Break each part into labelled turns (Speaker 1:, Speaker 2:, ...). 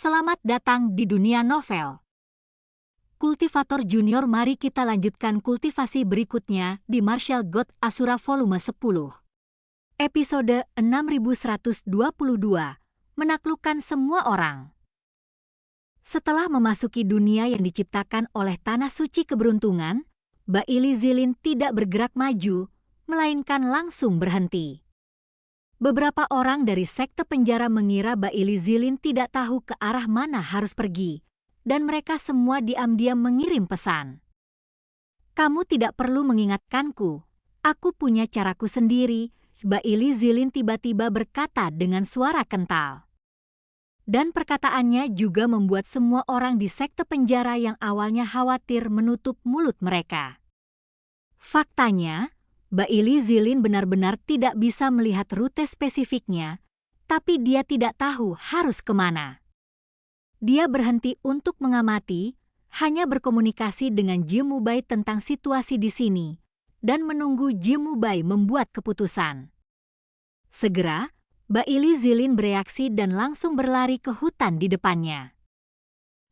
Speaker 1: Selamat datang di dunia novel. Kultivator Junior, mari kita lanjutkan kultivasi berikutnya di Martial God Asura volume 10. Episode 6122, menaklukkan semua orang. Setelah memasuki dunia yang diciptakan oleh tanah suci keberuntungan, Baili Zilin tidak bergerak maju, melainkan langsung berhenti. Beberapa orang dari sekte penjara mengira Baili Zilin tidak tahu ke arah mana harus pergi, dan mereka semua diam-diam mengirim pesan. "Kamu tidak perlu mengingatkanku, aku punya caraku sendiri," Baili Zilin tiba-tiba berkata dengan suara kental. Dan perkataannya juga membuat semua orang di sekte penjara yang awalnya khawatir menutup mulut mereka. Faktanya, Baili Zilin benar-benar tidak bisa melihat rute spesifiknya, tapi dia tidak tahu harus kemana. Dia berhenti untuk mengamati, hanya berkomunikasi dengan Jimubai tentang situasi di sini, dan menunggu Jimubai membuat keputusan. Segera, Baili Zilin bereaksi dan langsung berlari ke hutan di depannya.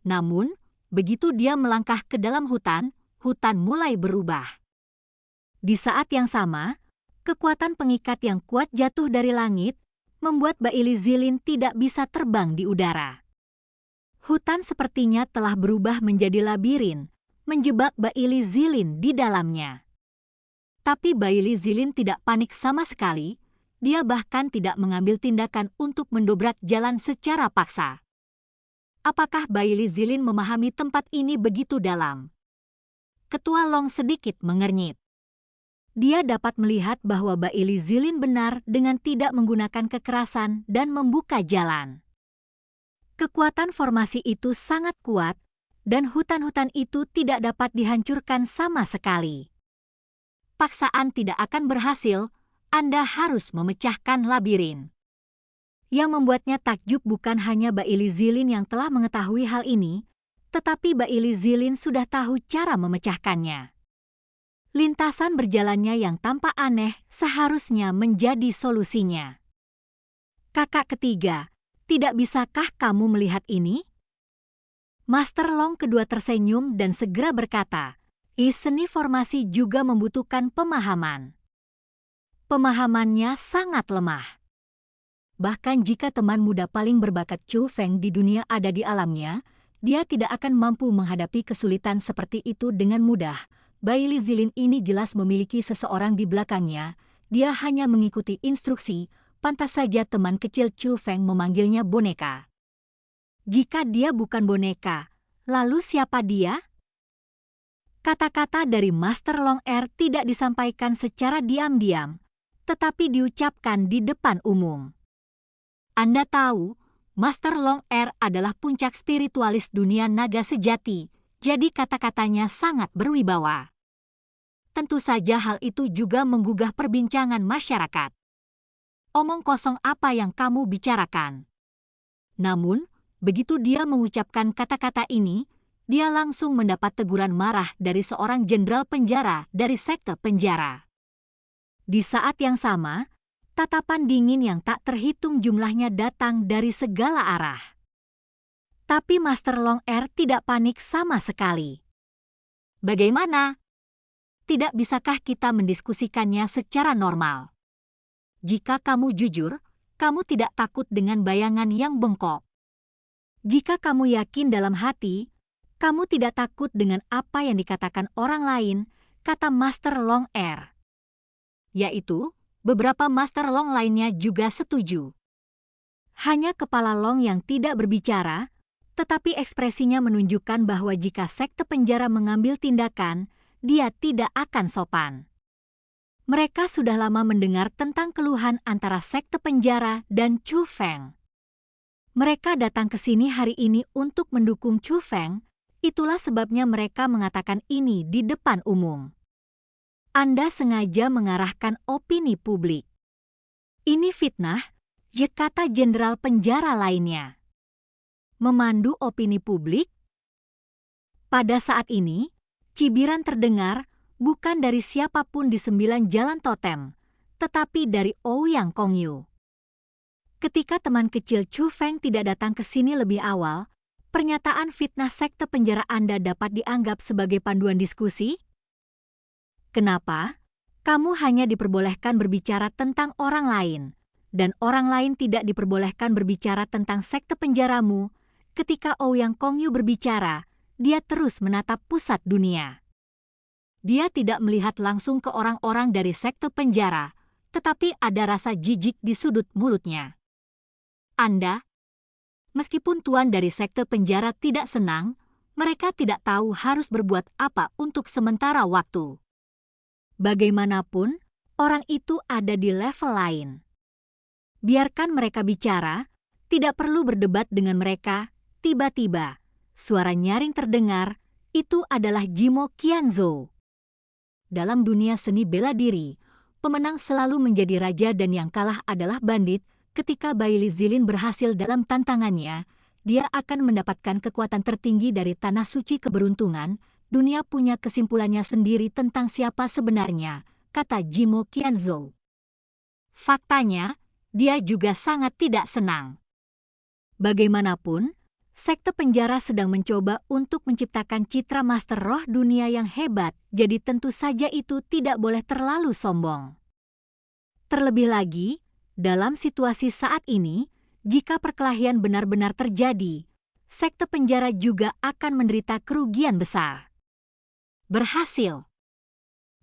Speaker 1: Namun, begitu dia melangkah ke dalam hutan, hutan mulai berubah. Di saat yang sama, kekuatan pengikat yang kuat jatuh dari langit, membuat Baili Zilin tidak bisa terbang di udara. Hutan sepertinya telah berubah menjadi labirin, menjebak Baili Zilin di dalamnya. Tapi Baili Zilin tidak panik sama sekali, dia bahkan tidak mengambil tindakan untuk mendobrak jalan secara paksa. Apakah Baili Zilin memahami tempat ini begitu dalam? Ketua Long sedikit mengernyit. Dia dapat melihat bahwa Baili Zilin benar dengan tidak menggunakan kekerasan dan membuka jalan. Kekuatan formasi itu sangat kuat, dan hutan-hutan itu tidak dapat dihancurkan sama sekali. Paksaan tidak akan berhasil, Anda harus memecahkan labirin. Yang membuatnya takjub bukan hanya Baili Zilin yang telah mengetahui hal ini, tetapi Baili Zilin sudah tahu cara memecahkannya. Lintasan berjalannya yang tampak aneh seharusnya menjadi solusinya. "Kakak ketiga, tidak bisakah kamu melihat ini?" Master Long kedua tersenyum dan segera berkata, "Seni formasi juga membutuhkan pemahaman." Pemahamannya sangat lemah. Bahkan jika teman muda paling berbakat Chu Feng di dunia ada di alamnya, dia tidak akan mampu menghadapi kesulitan seperti itu dengan mudah. Baili Zilin ini jelas memiliki seseorang di belakangnya, dia hanya mengikuti instruksi, pantas saja teman kecil Chu Feng memanggilnya boneka. Jika dia bukan boneka, lalu siapa dia? Kata-kata dari Master Long Er tidak disampaikan secara diam-diam, tetapi diucapkan di depan umum. Anda tahu, Master Long Er adalah puncak spiritualis dunia naga sejati, jadi kata-katanya sangat berwibawa. Tentu saja hal itu juga menggugah perbincangan masyarakat. "Omong kosong apa yang kamu bicarakan?" Namun, begitu dia mengucapkan kata-kata ini, dia langsung mendapat teguran marah dari seorang jenderal penjara dari sekte penjara. Di saat yang sama, tatapan dingin yang tak terhitung jumlahnya datang dari segala arah. Tapi Master Long Er tidak panik sama sekali. "Bagaimana? Tidak bisakah kita mendiskusikannya secara normal? Jika kamu jujur, kamu tidak takut dengan bayangan yang bengkok. Jika kamu yakin dalam hati, kamu tidak takut dengan apa yang dikatakan orang lain," kata Master Long Er. Yaitu, beberapa Master Long lainnya juga setuju. Hanya Kepala Long yang tidak berbicara, tetapi ekspresinya menunjukkan bahwa jika sekte penjara mengambil tindakan, dia tidak akan sopan. Mereka sudah lama mendengar tentang keluhan antara sekte penjara dan Chu Feng. Mereka datang ke sini hari ini untuk mendukung Chu Feng, itulah sebabnya mereka mengatakan ini di depan umum. Anda sengaja mengarahkan opini publik. Ini fitnah, kata jenderal penjara lainnya. Memandu opini publik? Pada saat ini, cibiran terdengar bukan dari siapapun di 9 jalan totem, tetapi dari Ouyang Kongyu. Ketika teman kecil Chu Feng tidak datang ke sini lebih awal, pernyataan fitnah sekte penjara Anda dapat dianggap sebagai panduan diskusi? Kenapa? Kamu hanya diperbolehkan berbicara tentang orang lain, dan orang lain tidak diperbolehkan berbicara tentang sekte penjaramu. Ketika Ouyang Kongyu berbicara, dia terus menatap pusat dunia. Dia tidak melihat langsung ke orang-orang dari sekte penjara, tetapi ada rasa jijik di sudut mulutnya. Anda, meskipun tuan dari sekte penjara tidak senang, mereka tidak tahu harus berbuat apa untuk sementara waktu. Bagaimanapun, orang itu ada di level lain. Biarkan mereka bicara, tidak perlu berdebat dengan mereka. Tiba-tiba, suara nyaring terdengar, itu adalah Jimo Qianzhou. Dalam dunia seni bela diri, pemenang selalu menjadi raja dan yang kalah adalah bandit. Ketika Bailey Zilin berhasil dalam tantangannya, dia akan mendapatkan kekuatan tertinggi dari tanah suci keberuntungan. Dunia punya kesimpulannya sendiri tentang siapa sebenarnya, kata Jimo Qianzhou. Faktanya, dia juga sangat tidak senang. Bagaimanapun, sekte penjara sedang mencoba untuk menciptakan citra master roh dunia yang hebat, jadi tentu saja itu tidak boleh terlalu sombong. Terlebih lagi, dalam situasi saat ini, jika perkelahian benar-benar terjadi, sekte penjara juga akan menderita kerugian besar. Berhasil.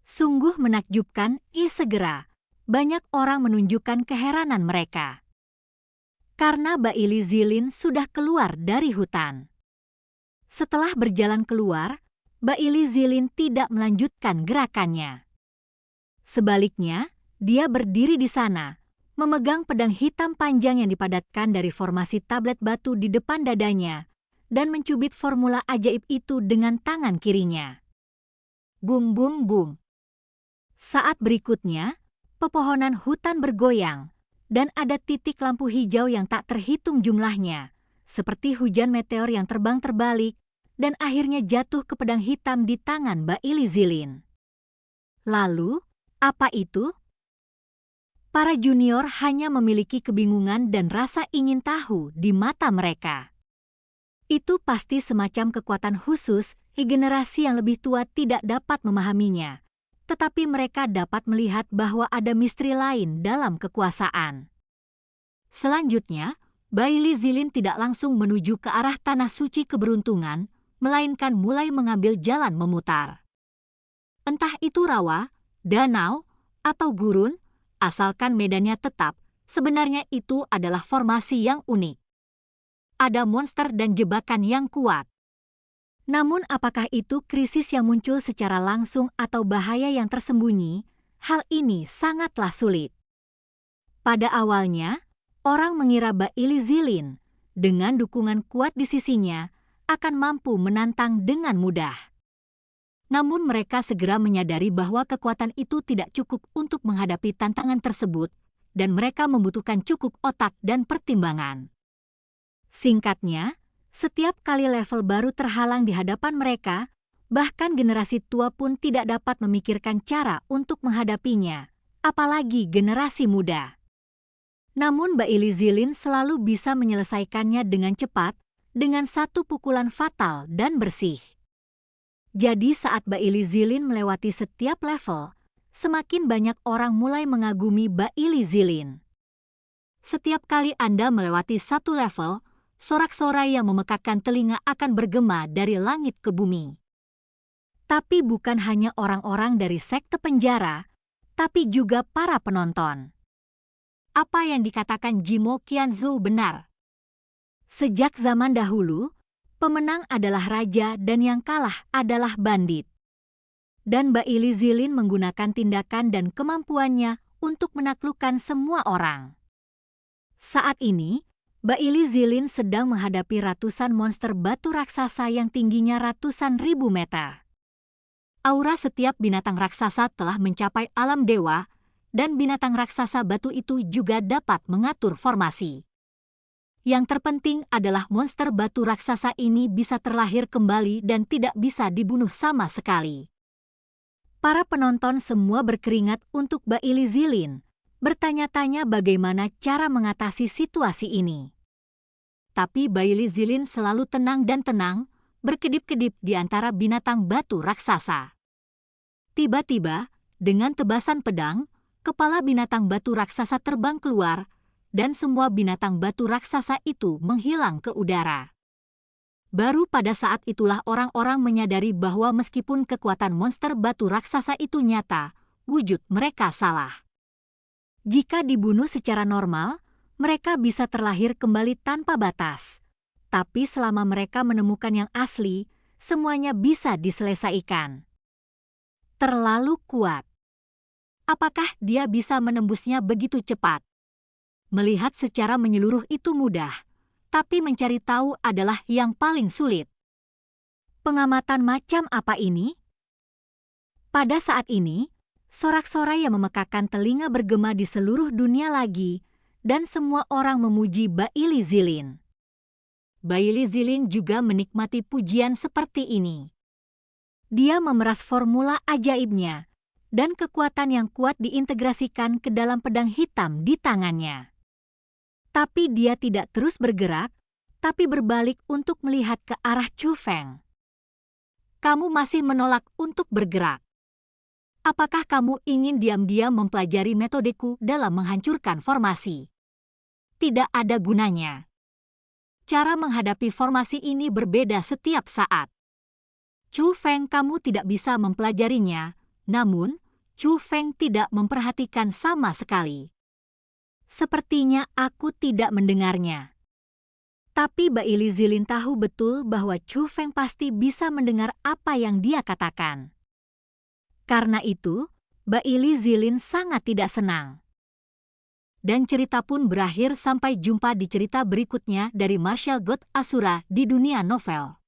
Speaker 1: Sungguh menakjubkan, segera. Banyak orang menunjukkan keheranan mereka. Karena Bailey Zilin sudah keluar dari hutan. Setelah berjalan keluar, Bailey Zilin tidak melanjutkan gerakannya. Sebaliknya, dia berdiri di sana, memegang pedang hitam panjang yang dipadatkan dari formasi tablet batu di depan dadanya, dan mencubit formula ajaib itu dengan tangan kirinya. Bum bum bum. Saat berikutnya, pepohonan hutan bergoyang, dan ada titik lampu hijau yang tak terhitung jumlahnya, seperti hujan meteor yang terbang terbalik, dan akhirnya jatuh ke pedang hitam di tangan Bailey Zilin. Lalu, apa itu? Para junior hanya memiliki kebingungan dan rasa ingin tahu di mata mereka. Itu pasti semacam kekuatan khusus, generasi yang lebih tua tidak dapat memahaminya, tetapi mereka dapat melihat bahwa ada misteri lain dalam kekuasaan. Selanjutnya, Bailey Zilin tidak langsung menuju ke arah tanah suci keberuntungan, melainkan mulai mengambil jalan memutar. Entah itu rawa, danau, atau gurun, asalkan medannya tetap, sebenarnya itu adalah formasi yang unik. Ada monster dan jebakan yang kuat. Namun apakah itu krisis yang muncul secara langsung atau bahaya yang tersembunyi? Hal ini sangatlah sulit. Pada awalnya, orang mengira Bailey Zilin, dengan dukungan kuat di sisinya, akan mampu menantang dengan mudah. Namun mereka segera menyadari bahwa kekuatan itu tidak cukup untuk menghadapi tantangan tersebut, dan mereka membutuhkan cukup otak dan pertimbangan. Singkatnya, setiap kali level baru terhalang di hadapan mereka, bahkan generasi tua pun tidak dapat memikirkan cara untuk menghadapinya, apalagi generasi muda. Namun Bailey Zilin selalu bisa menyelesaikannya dengan cepat, dengan satu pukulan fatal dan bersih. Jadi saat Bailey Zilin melewati setiap level, semakin banyak orang mulai mengagumi Bailey Zilin. Setiap kali Anda melewati satu level, sorak-sorai yang memekakkan telinga akan bergema dari langit ke bumi. Tapi bukan hanya orang-orang dari sekte penjara, tapi juga para penonton. Apa yang dikatakan Jimo Qianzhou benar. Sejak zaman dahulu, pemenang adalah raja dan yang kalah adalah bandit. Dan Bailey Zilin menggunakan tindakan dan kemampuannya untuk menaklukkan semua orang. Saat ini, Bailey Zilin sedang menghadapi ratusan monster batu raksasa yang tingginya ratusan ribu meter. Aura setiap binatang raksasa telah mencapai alam dewa, dan binatang raksasa batu itu juga dapat mengatur formasi. Yang terpenting adalah monster batu raksasa ini bisa terlahir kembali dan tidak bisa dibunuh sama sekali. Para penonton semua berkeringat untuk Bailey Zilin, bertanya-tanya bagaimana cara mengatasi situasi ini. Tapi Bailey Zilin selalu tenang dan tenang, berkedip-kedip di antara binatang batu raksasa. Tiba-tiba, dengan tebasan pedang, kepala binatang batu raksasa terbang keluar, dan semua binatang batu raksasa itu menghilang ke udara. Baru pada saat itulah orang-orang menyadari bahwa meskipun kekuatan monster batu raksasa itu nyata, wujud mereka salah. Jika dibunuh secara normal, mereka bisa terlahir kembali tanpa batas. Tapi selama mereka menemukan yang asli, semuanya bisa diselesaikan. Terlalu kuat. Apakah dia bisa menembusnya begitu cepat? Melihat secara menyeluruh itu mudah, tapi mencari tahu adalah yang paling sulit. Pengamatan macam apa ini? Pada saat ini, sorak-sorai yang memekakan telinga bergema di seluruh dunia lagi, dan semua orang memuji Bailey Zilin. Bailey Zilin juga menikmati pujian seperti ini. Dia memeras formula ajaibnya, dan kekuatan yang kuat diintegrasikan ke dalam pedang hitam di tangannya. Tapi dia tidak terus bergerak, tapi berbalik untuk melihat ke arah Chu Feng. Kamu masih menolak untuk bergerak. Apakah kamu ingin diam-diam mempelajari metodeku dalam menghancurkan formasi? Tidak ada gunanya. Cara menghadapi formasi ini berbeda setiap saat. Chu Feng, kamu tidak bisa mempelajarinya, namun Chu Feng tidak memperhatikan sama sekali. Sepertinya aku tidak mendengarnya. Tapi Bailey Zilin tahu betul bahwa Chu Feng pasti bisa mendengar apa yang dia katakan. Karena itu, Bailey Zilin sangat tidak senang. Dan cerita pun berakhir. Sampai jumpa di cerita berikutnya dari Martial God Asura di dunia novel.